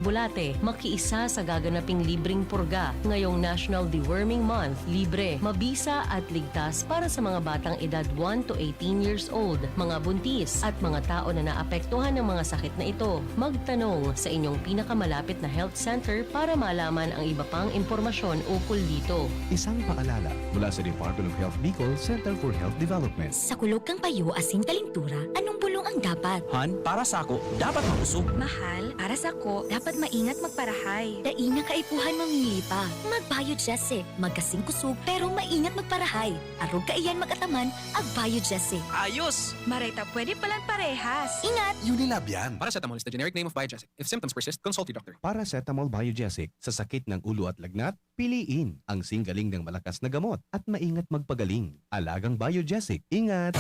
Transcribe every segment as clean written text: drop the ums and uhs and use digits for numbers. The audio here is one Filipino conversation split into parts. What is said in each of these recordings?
bulate. Makiisa sa gaganaping libreng purga. Ngayong National Deworming Month, libre, mabisa at ligtas para sa mga batang edad 1 to 18 years old, mga buntis at mga tao na naapektuhan ng mga sakit na ito. Magtanong sa inyong pinakamalapit na health center para malaman ang iba pang impormasyon ukol dito. Isang paalala mula sa Department of Health Bicol Center for Health Development. Sa kulog kang payo asin kalintura, anong bulong ang dapat? Han, para sa ako, dapat mausog. Mahal, para sa ko, dapat maingat magparahay. Daina kaipuhan mamili pa. Mag-Biogesic, magkasing kusog pero maingat magparahay. Arog kaiyan mag-ataman, ag-Biogesic. Ayos! Marita, pwede palang parehas. Ingat! Unilab yan. Paracetamol is the generic name of Biogesic. If symptoms persist, consult your doctor. Paracetamol Biogesic, sa sakit ng ulo at lagnat, piliin ang singgaling ng malakas na gamot at maingat magpagaling. Alagang Biogesic. Ingat!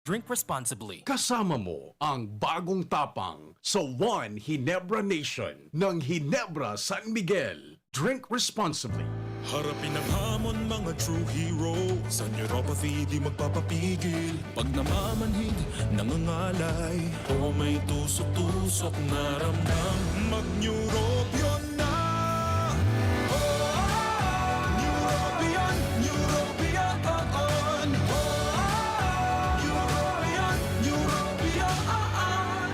Drink responsibly. Kasama mo ang bagong tapang sa One Ginebra Nation ng Ginebra San Miguel. Drink responsibly. Harapin ang hamon, mga true hero. Sa neuropathy di magpapapigil. Pag namamanhid, nangangalay, o may tusok-tusok na ramdam, mag-Neurobion na. Neurobion, Neurobion on.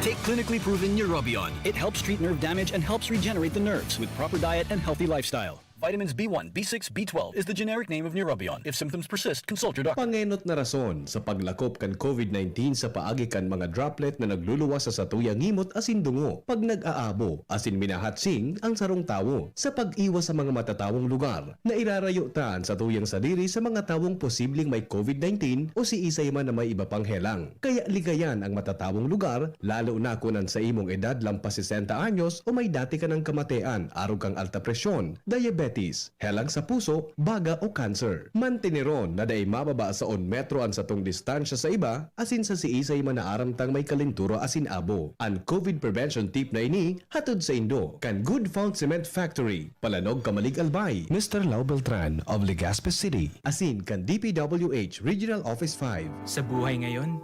Take clinically proven Neurobion. It helps treat nerve damage and helps regenerate the nerves with proper diet and healthy lifestyle. Vitamins B1, B6, B12 is the generic name of Neurobion. If symptoms persist, consult your doctor. Pangenot na rason sa paglakop kan COVID-19 sa paagi kan mga droplet na nagluluwas sa satuyang ngimot asin dungo pag nag-aabo asin minahatsing ang sarong tawo sa pag-iwas sa mga matatawong lugar na irarayutan sa tuyang sadiri sa mga tawong posibleng may COVID-19 o si isay man na may iba pang helang. Kaya ligayan ang matatawong lugar lalo na kunan sa imong edad lampas 60 anyos o may dati ka ng kamatean, arog kang alta presyon, diabetes, helang sa puso, baga o cancer. Mantineron na day mababa sa 1 metro an sa tong distansya sa iba, asin sa si isay manaaramtang may kalinturo asin abo. Ang COVID prevention tip na ini, hatod sa Indo, kan Good Fault Cement Factory, Palanog Kamalig Albay, Mr. Lau Beltran of Legazpi City, asin kan DPWH Regional Office 5. Sa buhay ngayon,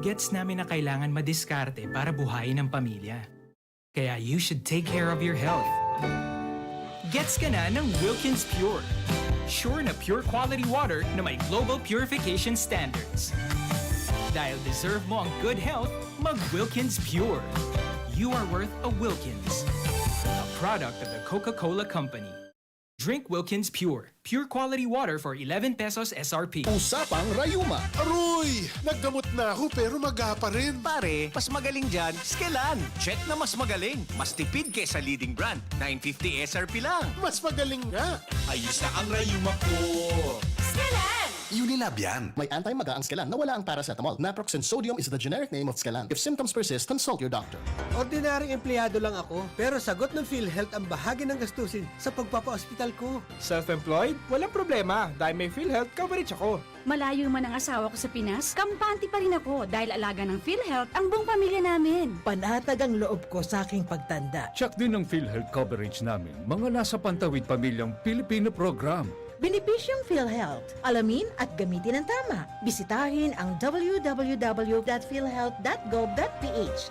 gets namin na kailangan madiskarte para buhayin ang pamilya. Kaya you should take care of your health. Gets ka na ng Wilkins Pure. Sure na pure quality water na may global purification standards. Dahil deserve mo ang good health, mag-Wilkins Pure. You are worth a Wilkins. A product of the Coca-Cola Company. Drink Wilkins Pure. Pure quality water for 11 pesos SRP. Usapang Rayuma. Aroy! Naggamot na ako pero maga pa rin. Pare, mas magaling dyan, Skelan. Check na mas magaling. Mas tipid kesa leading brand. 950 SRP lang. Mas magaling nga. Ayos na ang rayuma ko. Unilab yan. May anti-maga ang Skelan na wala ang paracetamol. Naproxen sodium is the generic name of Skelan. If symptoms persist, consult your doctor. Ordinaryong empleyado lang ako, pero sagot ng PhilHealth ang bahagi ng gastusin sa pagpapa-ospital ko. Self-employed? Walang problema dahil may PhilHealth coverage ako. Malayo man ang asawa ko sa Pinas, kampante pa rin ako dahil alaga ng PhilHealth ang buong pamilya namin. Panatag ang loob ko sa aking pagtanda. Check din ang PhilHealth coverage namin. Mga nasa pantawid pamilyang Pilipino program. Benepisyong PhilHealth. Alamin at gamitin ang tama. Bisitahin ang www.philhealth.gov.ph.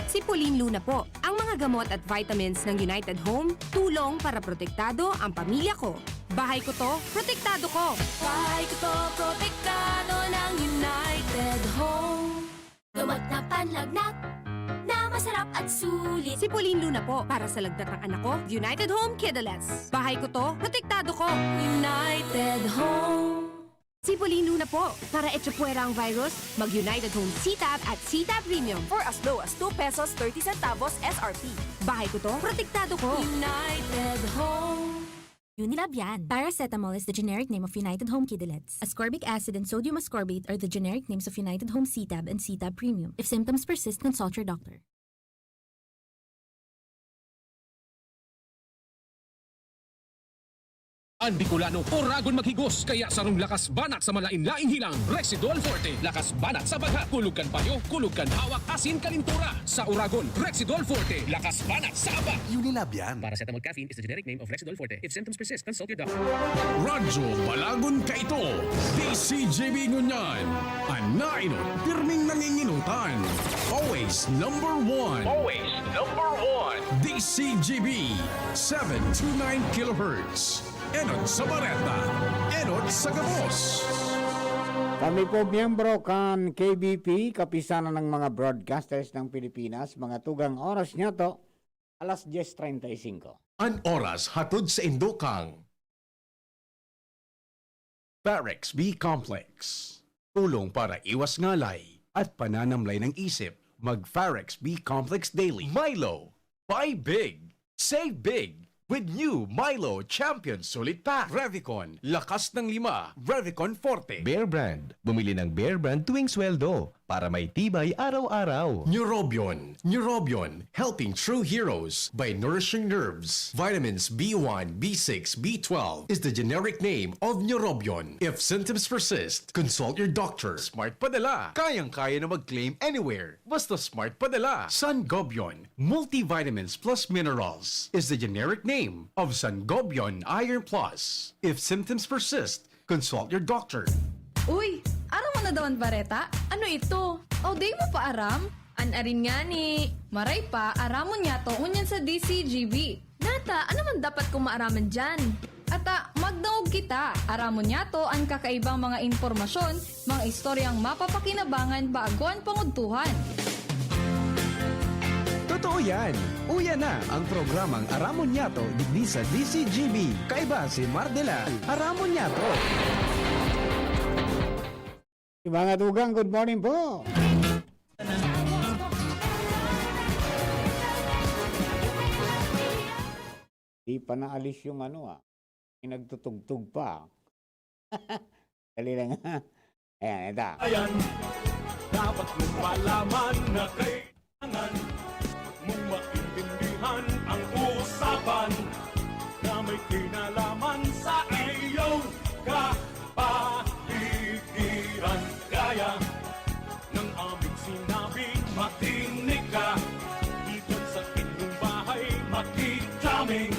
Si Pauline Luna po. Ang mga gamot at vitamins ng United Home, tulong para protektado ang pamilya ko. Bahay ko to, protektado ko. Bahay ko to, protektado ng United Home. Gamot na panlagnat na masarap at sulit. Si Pauline Luna po. Para sa lagdat ng anak ko, United Home Kidulets. Bahay ko to, protektado ko. United Home. Si Pauline Luna po. Para etsapuera ang virus, mag-United Home CTAB at CTAB Premium for as low as 2 pesos 30 centavos SRP. Bahay ko to, protektado ko. United Home. Unilab yan. Paracetamol is the generic name of United Home Kidulets. Ascorbic acid and sodium ascorbate are the generic names of United Home CTAB and CTAB Premium. If symptoms persist, consult your doctor. Ang Bicolano, Oragon maghigos, kaya sarong lakas banat sa malain-laing hilang. Rexidol Forte, lakas banat sa baga. Kulugkan payo, kulugkan hawak, asin kalintura. Sa Oragon, Rexidol Forte, lakas banat sa aba. Unilab yan. Paracetamol caffeine is the generic name of Rexidol Forte. If symptoms persist, consult your doctor. Radyo Balagon Kaito, DCJB Ngunyan, Anainot, pirming nanginginutan. Always number one. Always number one. DCGB 729 kHz. Enot sa Bareta, Enot sa Gabos. Kami po miyembro kan KBP, Kapisanan ng mga Broadcasters ng Pilipinas. Mga tugang oras niya to, alas 10:35. An oras hatod sa Indokang. Barracks B Complex. Tulong para iwas ngalay at pananamlay ng isip. Mag-Farex B Complex Daily. Milo. Buy big. Save big. With new Milo Champion Sulit Pack. Revicon, lakas ng 5. Revicon Forte. Bear Brand. Bumili ng Bear Brand tuwing sweldo para may tibay araw-araw. Neurobion. Neurobion, helping true heroes by nourishing nerves. Vitamins B1, B6, B12 is the generic name of Neurobion. If symptoms persist, consult your doctor. Smart Padala. Kayang-kaya na mag-claim anywhere. Basta Smart Padala. Sangobion, multivitamins plus minerals is the generic name of Sangobion Iron Plus. If symptoms persist, consult your doctor. Uy, aram mo na daw ang bareta? Ano ito? O day mo pa aram? Anarin nga ni. Maray pa, aramon niya to unyan sa DCGB. Nata, ano man dapat kong maaraman dyan? Ata, magdaog kita. Aramon niya to ang kakaibang mga impormasyon, mga istoryang mapapakinabangan baguan panguntuhan. Totoo yan. Uya na ang programang Aramon Yato digdi sa DCGB. Kaiba si Mardela. Aramon Yato. Mga tugang, good morning po. Di pa naalis yung nagtutugtog pa. Dali lang ha. Ayan, ito. Ayan, dapat mong malaman na kailangan mong maintindihan ang usapan na may kinalaman sa iyong kapaligiran. Gaya ng aming sinabi, makinig ka. Dito sa inyong bahay, makiklaming.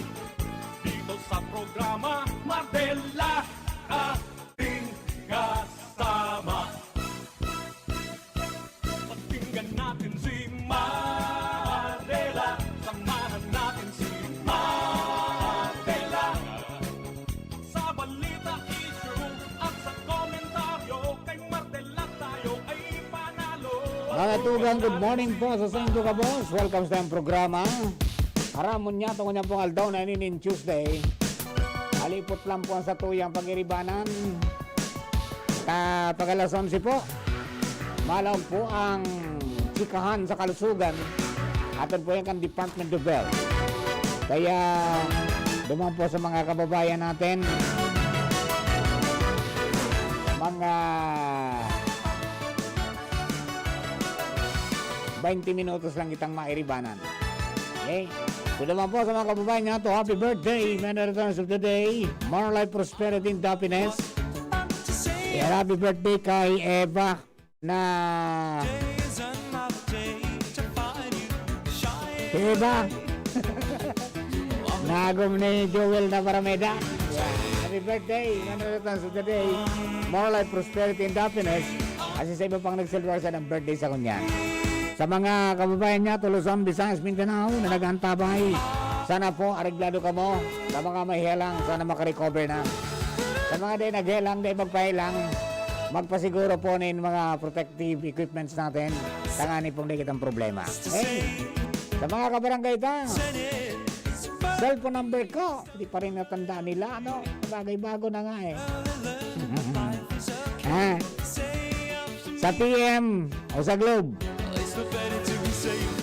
Dito sa programa, Mardela, ating kasama. Pakinggan natin si Mardela. Samahan natin si Mardela. Sa balita, issue at sa komentaryo, kay Mardela tayo ay panalo. Mga tugang, good morning po sa Santo Cabos. Welcome sa programa. Haramon niya itong kanyang pong aldaw na inin Tuesday. Alipot lang po ang satuyang pag-iribanan. Pag-alas 11 po. Malaw po ang chikahan sa kalusugan. Atin po yung Department of Health. Kaya duman po sa mga kababayan natin. Mga 20 minutos lang kitang mairibanan. Okay? So naman po sa mga kababayan niya to, happy birthday, many returns of the day, more life, prosperity, and happiness. And happy birthday kay Eva na Eva nagom ni Joel na Parameda. Happy birthday, many returns of the day, more life, prosperity, and happiness. Kasi sa iba pang nag-celebrate ng birthday sa kunya. Sa mga kababayan niya, Luzon, Visayas, Mindanao, na nag-antabay, sana po, areglado ka mo. Sa mga mahihelang, sana makarecover na. Sa mga di naghelang, di magpahilang, magpasiguro po ng mga protective equipments natin. Tangani pong di kitang problema. Hey, sa mga kabarangay ta, cellphone number ko, di pa rin natandaan nila, bagay-bago na nga eh. Sa PM o sa Globe,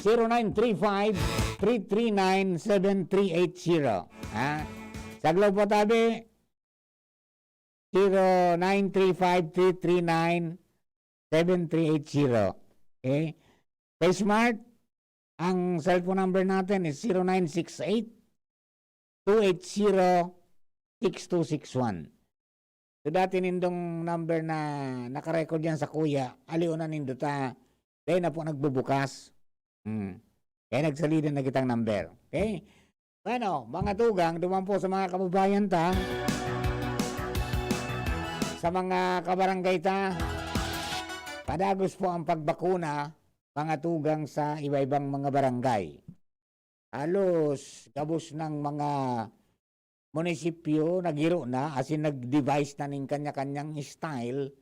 0935-339-7380. Sa Globe po tabi, 0935-339-7380. Okay? Kay Smart, ang cellphone number natin is 6261. So dati nindong number na nakarecord yan sa kuya, aliw na ninduta. Dahil na po nagbubukas. Kaya nagsalidan na kitang number. Okay? Bueno, mga tugang, duman po sa mga kababayan ta. Sa mga kabarangay ta. Padagos po ang pagbakuna, mga tugang sa iba-ibang mga barangay. Halos gabos ng mga munisipyo nagiro na as in nag-device na ng kanya-kanyang style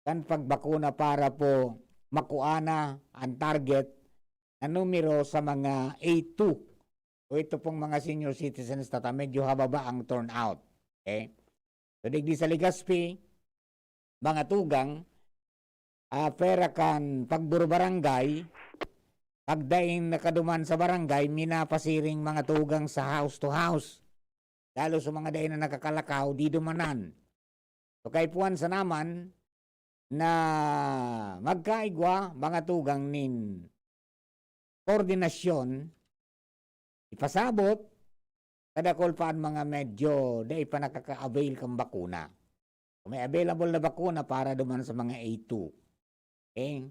kan pagbakuna para po makuana ang target na numero sa mga A2 o ito pong mga senior citizens na medyo hababa ang turnout. Okay? So digdi sa Legazpi, mga tugang, pera kan pagburo barangay, pagdaing nakaduman sa barangay, minapasiring mga tugang sa house to house. Lalo sa mga dahin na nakakalakaw, di dumanan. So kay puwan sa naman na magkaigwa mga tugang nin koordinasyon, ipasabot, kadakol paan mga medyo dahi pa nakaka-avail kang bakuna. May available na bakuna para duman sa mga A2. Okay?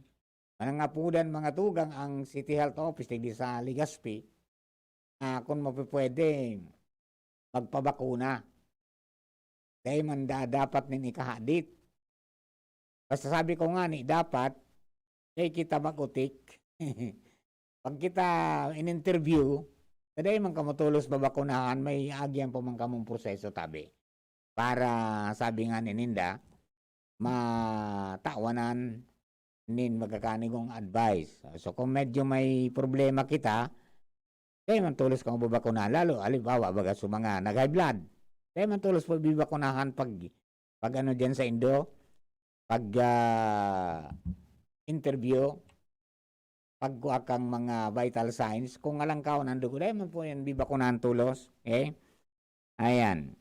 Manangapudan mga tugang ang City Health Office di sa Legazpi kung mapipwede magpabakuna. Dahil man dapat nin ikahadit. Basta sabi ko nga ni, dapat dahil kita magutik. Pag kita in-interview, dahil man kamutulos babakunahan, may agyan po man kamong proseso tabi. Para sabi nga ni Ninda, matawanan nin magkakanigong advice. So kung medyo may problema kita, dahil man tulos kang babakunahan, lalo alibawa baga sa mga nag-high blood. Dahil man tulos po bibakunahan pag ano dyan sa Indo, pag interview, pagkuha kang mga vital signs, kung alang ka nandugo, dahil man po yan bibakunahan tulos. Okay? Ayan.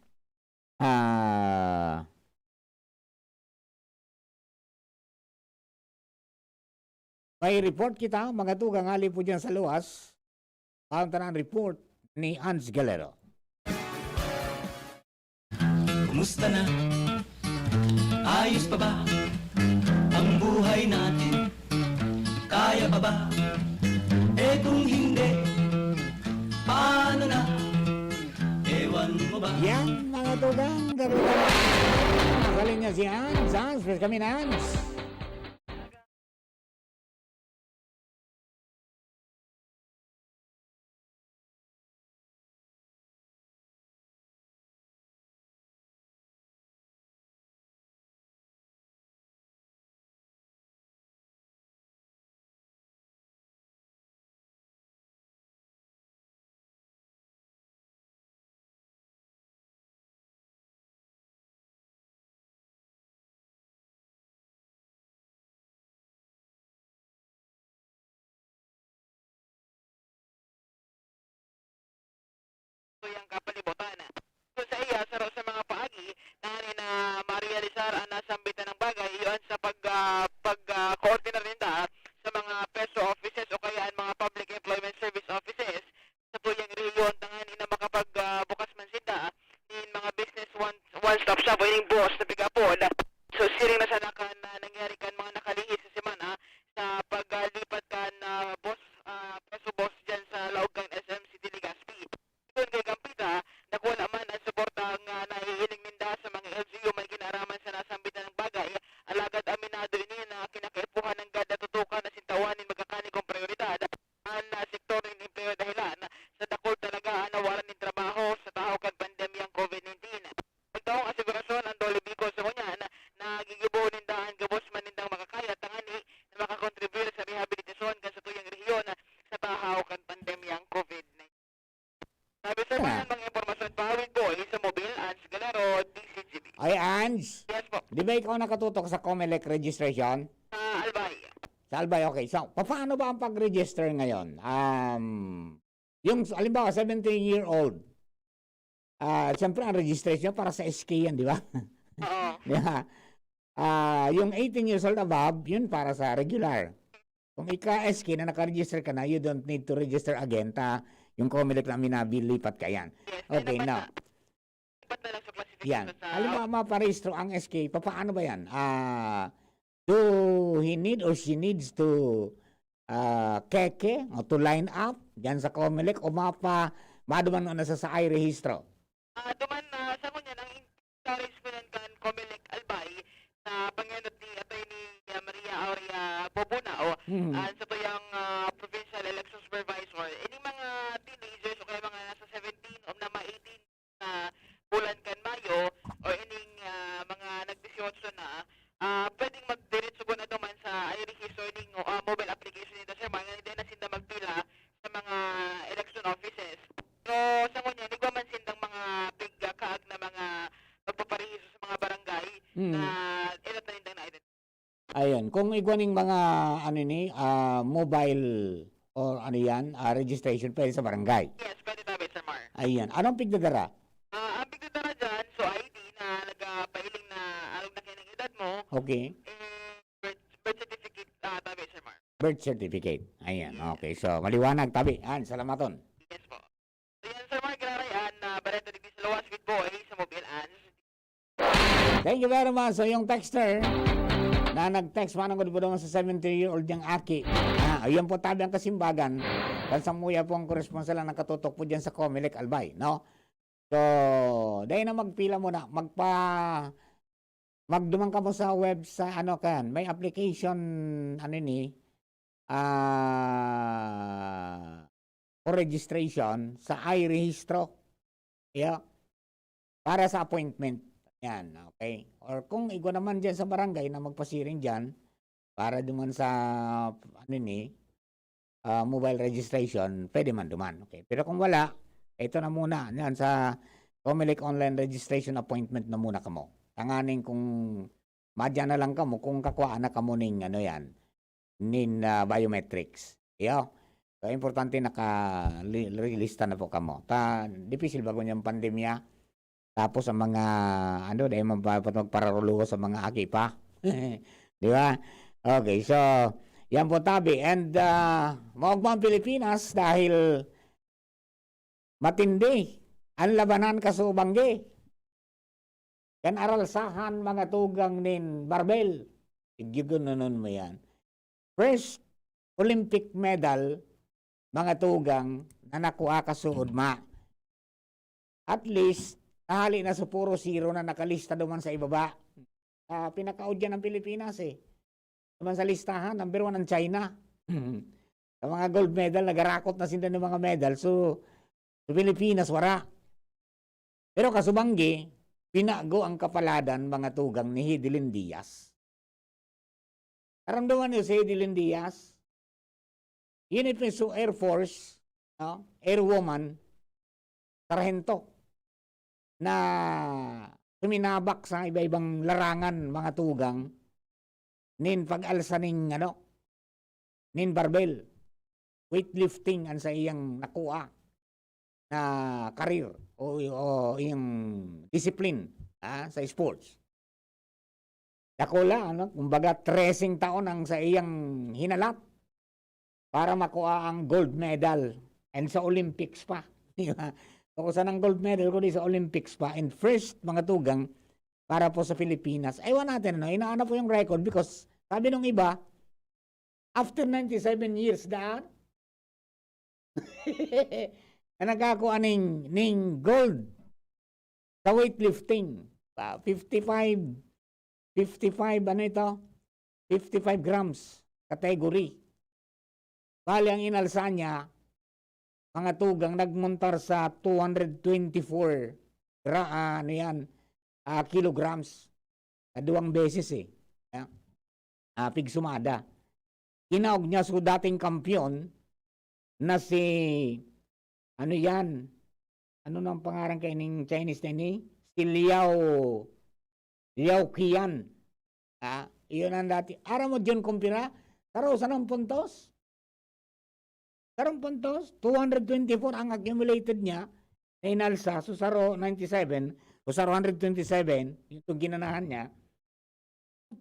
May report kita, mga tugang ali po dyan sa luwas. Kaunta ng report ni Ans Galero. Kumusta na? Ayos pa ba ang buhay natin? Kaya pa ba? Eh kung hindi, paano na? Ewan mo ba? Yan mga tugang, gabi-gabi. Nakaling niya si Ans. Ans, please kami na Ans. Yang kapalibutan. So sa iya, sa mga paagi, na ma-realizar ang nasambitan ng bagay, iyon sa pag-coordinate rinda sa mga PESO offices o kaya ang mga Public Employment Service offices sa tuyang rehiyon tangan na makapagbukas man sila in mga business one-stop shop o yung boss na bigapod. So siring na sanakan na nangyari kan mga nakalihis sa semana sa paglipat kan boss, PESO boss dyan sa Laugang SM City Legazpi. Doon kay Gampita, nakuha naman ang suportang nahihiling ninda sa mga LGU may kinaraman sa nasambitan ng bagay. Alagad aminado ini na kinakaipuhan ng gada tutukan na sintawanin magkakani kong prioridad ang sektor ng empleo dahilan sa dakol talaga nawalan ng trabaho sa tao kag pandemyang COVID-19. Ang taong asigurasyon ang Dole Bicol sa kunyan na gigibo ninda ang gabos man nindang makakaya tangani na makakontribute sa rehabilitasyon kan sa tuyang rehiyon sa tahaw kag pandemyang COVID-19. Sabi sa mga impormasyon pawid po sa mobile Ans Galero, DCGB. Ay, Ans? Yes po. Di ba ikaw nakatutok sa COMELEC registration? Albay. Sa Albay, okay. So, paano ba ang pag-register ngayon? Yung, alimbawa, 17-year-old, siyempre ang registration para sa SK yan, di ba? Oo. Yeah. Yung 18 years old above, yun para sa regular. Kung ika-SK na naka-register ka na, you don't need to register again. Yung COMELEC na minabilipat ka yan. Yes. Okay, now. Lipat na lang sa Yan. sa... Halimbawa, maparehistro ang SK, paano ba yan? Do he need or she needs to keke o to line up dyan sa COMELEC o maduman na sa iRehistro? Duman sa kunya ang encouragement kan Comelec Albay na pangyanod ni Attorney Maria Aurea Bobunao sa tuyang Provincial Election Supervisor. Ining mga teenagers o kaya mga nasa 17 o na 18 na bulan kan Mayo o ining mga nag-18 na pwedeng magdiretso po na duman sa iRehistro ining mobile application nito sir. Mga hindi na sinda magpila sa mga election offices. So, sa kunya, hindi ko man sindang mga big kaag na mga magpaparehiso sa mga barangay na inatanindang na identity. Ayun, kung iguaning mga mobile or registration pwede sa barangay. Yes, pwede tabi, Sir Mar. Ayan, anong pigdadara? Ang pigdadara dyan, so ID na nagpailing na alog na kayo ng edad mo, Okay. birth certificate tabi, Sir Mar. Birth certificate. Ayan, okay. So, maliwanag tabi. Salamaton. Yes po. So yan, Sir Mar, kinarayan na Barreto Digdi sa Lawas with Boy sa mobile ads. Thank you very much. So, yung texter na nag-text manang ko naman sa 70-year-old yung Aki. Ayun po tabi ang kasimbagan. Kansamuya po ang koresponsal na nakatutok po dyan sa COMELEC Albay. No? So, dahil na magpila mo na. Magdumang ka mo sa web sa may application for registration sa iRehistro. Yeah. Para sa appointment. Yan, okay. Or kung igo naman dyan sa barangay na magpasiring dyan, para duman sa mobile registration, pwede man duman. Okay. Pero kung wala, ito na muna. Yan sa COMELEC online registration appointment na muna kamo. Tanganing kung madya na lang kamo, kung kakuha na kamo ning biometrics. Yo. So, importante naka-lista na po kamo. Difficile bago niyang pandemya. Tapos ang mga dahil magpararuluho sa mga aki pa. Di ba? Okay, so yan po tabi. And maugmang Pilipinas dahil matindi ang labanan kasubangge. Yan aralsahan mga tugang nin Barbel. Igigunanon mo yan. First Olympic medal mga tugang na nakuha kasuod ma. At least nahali na sa puro zero na nakalista duman sa ibaba. Pinakaod yan ng Pilipinas Duman sa listahan, number 1 ang China. Sa mga gold medal, nagarakot na sila ng mga medal. So, sa Pilipinas, wala. Pero kasubanggi, pinago ang kapaladan mga tugang ni Hidilyn Diaz. Karamdaman niyo si Hidilyn Diaz, yun ito Air Force, Airwoman, sarhento, na suminabak sa iba-ibang larangan mga tugang nin pag-alsa ning nin barbell, weightlifting ang sa iyang nakuha na career o iyang discipline sa sports. Dakula, kumbaga 13 taon ang sa iyang hinalat para makuha ang gold medal and sa Olympics pa. Di ba? So, saan ang gold medal kundi sa Olympics pa. And first, mga tugang, para po sa Pilipinas. Ewan natin, inaanap po yung record because sabi nung iba, after 97 years na nagkakuha ning gold sa weightlifting. 55 grams category. Bali ang inalsa niya, mga tugang nagmuntar sa 224 kilograms. Duwang beses pigsumada. Kinaog niya sa dating kampyon na si ano nang pangalan kay ning Chinese na ni? Si Liao Qian. Iyon ang dati. Ara mo dyan kumpira, taro sa ng puntos. Tarong puntos, 224 ang accumulated niya na inalsa. So, saro 97, o saro 127, yung ginanahan niya.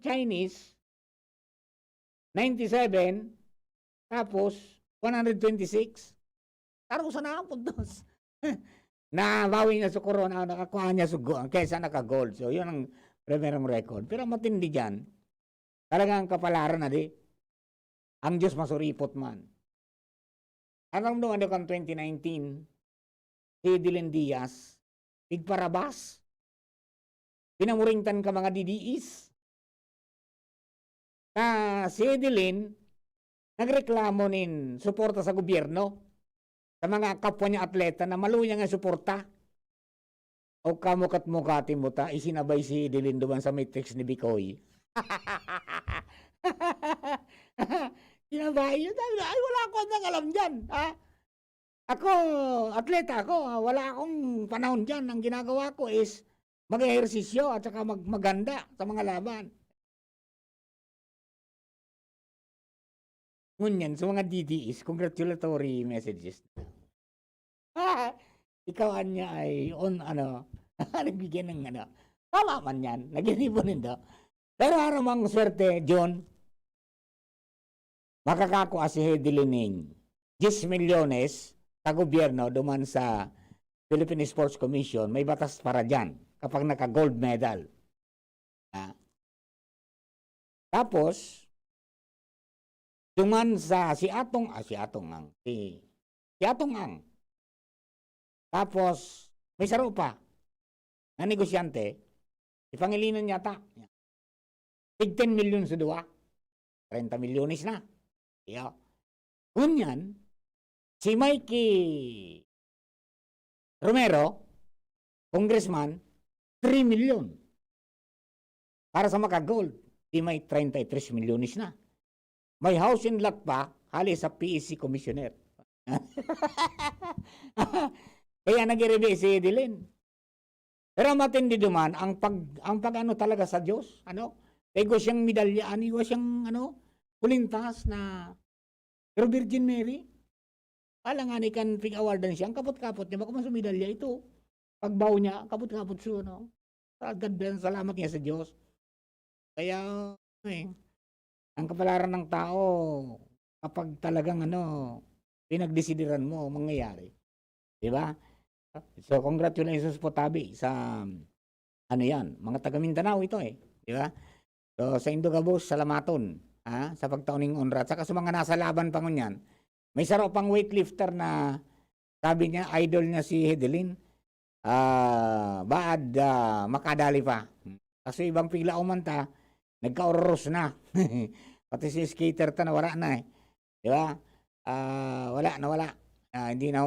Chinese, 97, tapos 126. Taro sa na puntos. nabawi niya sa corona, nakakuha niya sa kaysa naka-gold. So, yun ang primerong record. Pero matindi dyan, talagang kapalaran na di. Ang Diyos masuripot man. Anong noong 2019, si Dylan Diaz, igparabas, pinamuringtan ka mga DDEs. Na si Dylan, nagreklamo nin suporta sa gobyerno sa mga kapwa niya atleta na maluya nga suporta. O kamukat-mukati mo ta, isinabay si Dylan duman sa matrix ni Bikoy. Sinabay yun. Ay, wala akong nang alam dyan. Ha? Ako, atleta ako. Wala akong panahon dyan. Ang ginagawa ko is mag-ehersisyo at saka maganda sa mga laban. Ngunyan, sa mga DDEs, congratulatory messages. Ikaw niya ay nagbigyan ng tama man yan. Nag-inipunin do. Pero haramang swerte, John, makakakuha si Hedilining 10 milyones sa gobyerno duman sa Philippine Sports Commission. May batas para dyan kapag naka-gold medal. Tapos, duman sa si Atong Ang. Tapos, may saro pa na negosyante, ipangilinan yata. 10 milyon sa duwa. 30 milyones na. Yeah. Kunyan, si Mikey Romero, congressman, 3 milyon. Para sa maka-gold, di may 33 milyones na. May house and lot pa, hali sa PEC commissioner. Kaya nag-irebe si Edilin. Pero matindi duman, ang pag talaga sa Diyos, Ego siyang medalya, ego siyang kulintas na pero Virgin Mary. Alang nga kan pig-awardan siya, ang kapot-kapot niya, baka mas medalya ito. Pagbaw niya, kapot-kapot siya, God bless, salamat niya sa Diyos. Kaya, ang kapalaran ng tao, kapag talagang pinagdesideran mo, mangyayari. Diba? So, congratulations po, Tabi, sa, mga taga Mindanao ito Diba? So, sa Indogabos, salamaton, sa pagtauning honra. At saka sa mga nasa laban pa ngunyan, may saro pang weightlifter na, sabi niya, idol niya si Hedelin, makadali pa. Kasi ibang pigla umanta, nagka-oros na. Pati si skater ta, nawala na Diba? Wala. Hindi na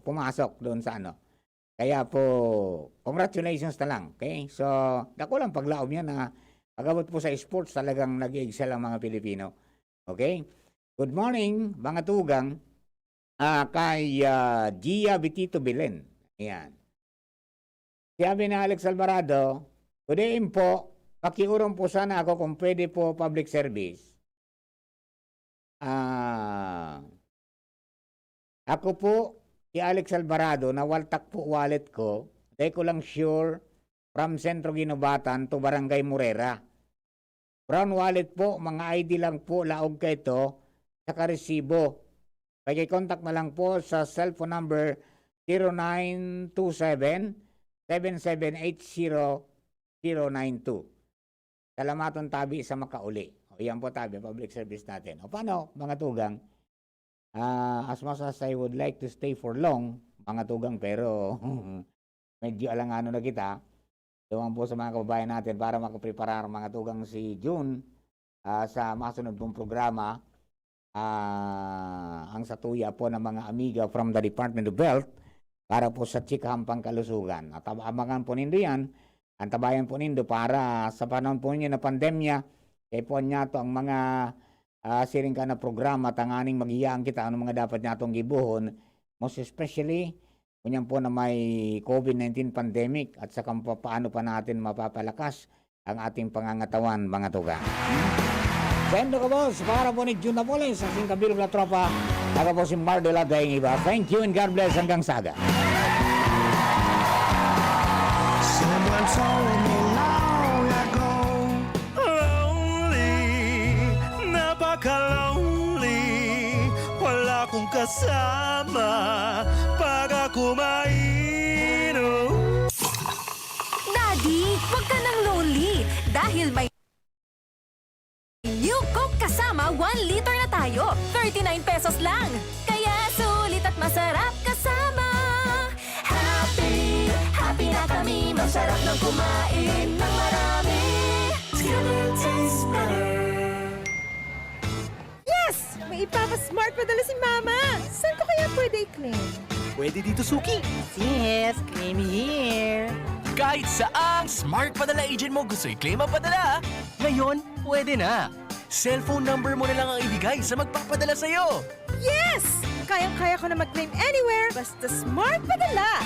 pumasok doon sa Kaya po, congratulations na lang. Okay? So, dako lang paglaom yan na pagabot po sa sports, talagang nag-excel ang mga Pilipino. Okay? Good morning, mga tugang, kay Gia Betito Belen. Ayan. Sabi na Alex Alvarado, good day po, pakiurong po sana ako kung pwede po public service. Ako po, si Alex Alvarado, nawaltak po wallet ko, dahil ko lang sure, from Centro Ginobatan to Barangay Morera. Brown wallet po, mga ID lang po, laog ka ito, saka resibo. Kaya contact na lang po sa cellphone number 0927-7780-092. Salamaton, Tabi, sa makauli. O yan po, Tabi, public service natin. O paano, mga tugang? As much as I would like to stay for long, mga tugang, pero medyo alangano na kita. Doon po sa mga kababayan natin para makapreparar mga tugang si June sa masunod pong programa. Ang satuya po ng mga amiga from the Department of Health para po sa Chikahampang Kalusugan. At abangan po nindo yan, ang tabayan po nindo para sa panahon po niyo na pandemya, kaya po niya to ang mga siring ka na programa, tanganing magiyaan kita, ano mga dapat niya itong gibuhon, most especially, kunyan po na may COVID-19 pandemic at sa paano pa natin mapapalakas ang ating pangangatawan, mga tuga. Sendo ka boss, para po ni June Napoles, ang sing kabilog na tropa, ako po si Mardela Daing Iba. Thank you and God bless hanggang saga. Someone told me long ago, lonely, napaka-lonely, wala akong kasama pag ako Di, huwag ka nang lonely. Dahil may New Coke kasama 1 liter na tayo. 39 pesos lang. Kaya sulit at masarap kasama. Happy, happy na kami. Masarap ng kumain ng marami. Skillet tastes better. Yes! May ipapa-smart padala si Mama. Saan ko kaya pwede i-claim? Pwede dito, Suki. Yes, claim here. Kahit saang smart padala agent mo gusto i-claim ang padala, ngayon, pwede na. Cellphone number mo na lang ang ibigay sa magpapadala sa'yo. Yes! Kayang-kaya ko na mag-claim anywhere basta smart padala.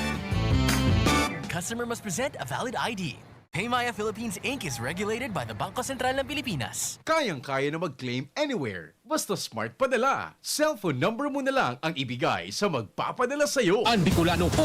Customer must present a valid ID. Paymaya Philippines Inc. is regulated by the Bangko Sentral ng Pilipinas. Kayang-kaya na mag-claim anywhere. Basta smart padala. Cellphone number mo na lang ang ibigay sa magpapadala sa'yo. Ang Bicolano